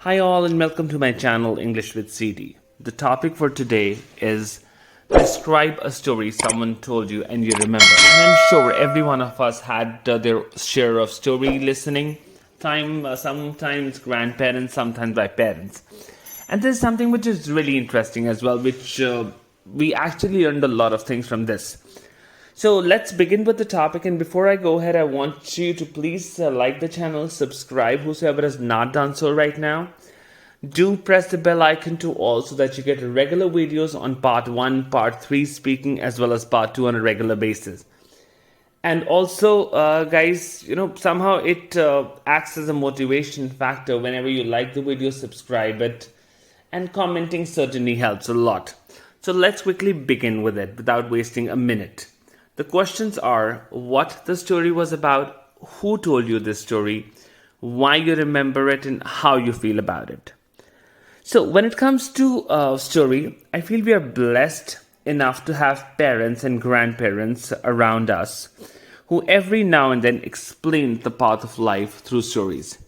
Hi all and welcome to my channel English with CD. The topic for today is describe a story someone told you and you remember. And I'm sure every one of us had their share of story listening time, sometimes grandparents, sometimes by parents. And there's something which is really interesting as well, which we actually learned a lot of things from this. So let's begin with the topic, and before I go ahead, I want you to please like the channel, subscribe, whosoever has not done so right now. Do press the bell icon to all so that you get regular videos on part 1, part 3 speaking, as well as part 2 on a regular basis. And also, guys, somehow it acts as a motivation factor. Whenever you like the video, subscribe it, and commenting certainly helps a lot. So let's quickly begin with it without wasting a minute. The questions are what the story was about, who told you this story, why you remember it, and how you feel about it. So when it comes to a story, I feel we are blessed enough to have parents and grandparents around us who every now and then explain the path of life through stories.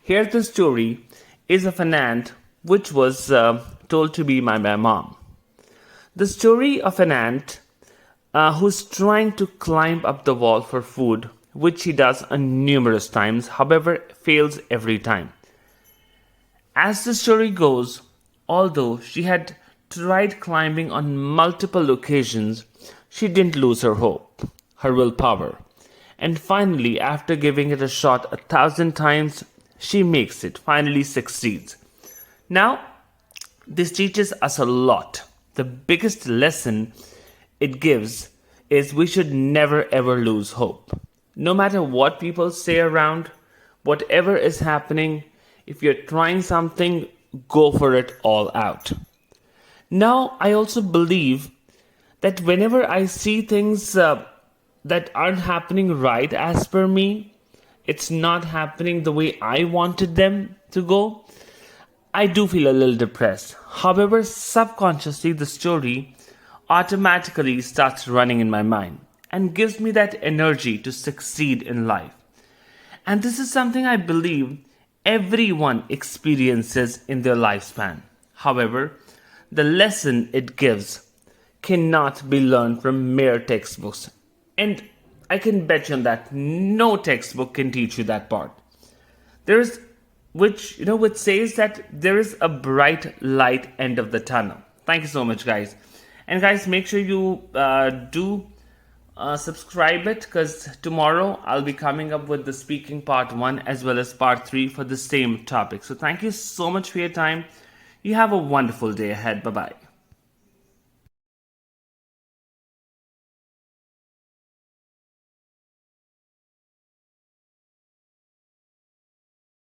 Here the story is of an ant which was told to be by my mom. The story of an ant who's trying to climb up the wall for food, which he does numerous times, however, fails every time. As the story goes, although she had tried climbing on multiple occasions, she didn't lose her hope, her willpower. And finally, after giving it a shot 1,000 times, she makes it, finally succeeds. Now, this teaches us a lot. The biggest lesson it gives is we should never ever lose hope. No matter what people say around, whatever is happening, if you're trying something, go for it all out. Now, I also believe that whenever I see things that aren't happening right as per me, it's not happening the way I wanted them to go, I do feel a little depressed. However, subconsciously, the story automatically starts running in my mind and gives me that energy to succeed in life. And this is something I believe everyone experiences in their lifespan. However, the lesson it gives cannot be learned from mere textbooks. And I can bet you on that no textbook can teach you that part. There is, which says that there is a bright light end of the tunnel. Thank you so much, guys. And guys, make sure you do subscribe it, because tomorrow I'll be coming up with the speaking part 1 as well as part 3 for the same topic. So thank you so much for your time. You have a wonderful day ahead. Bye-bye.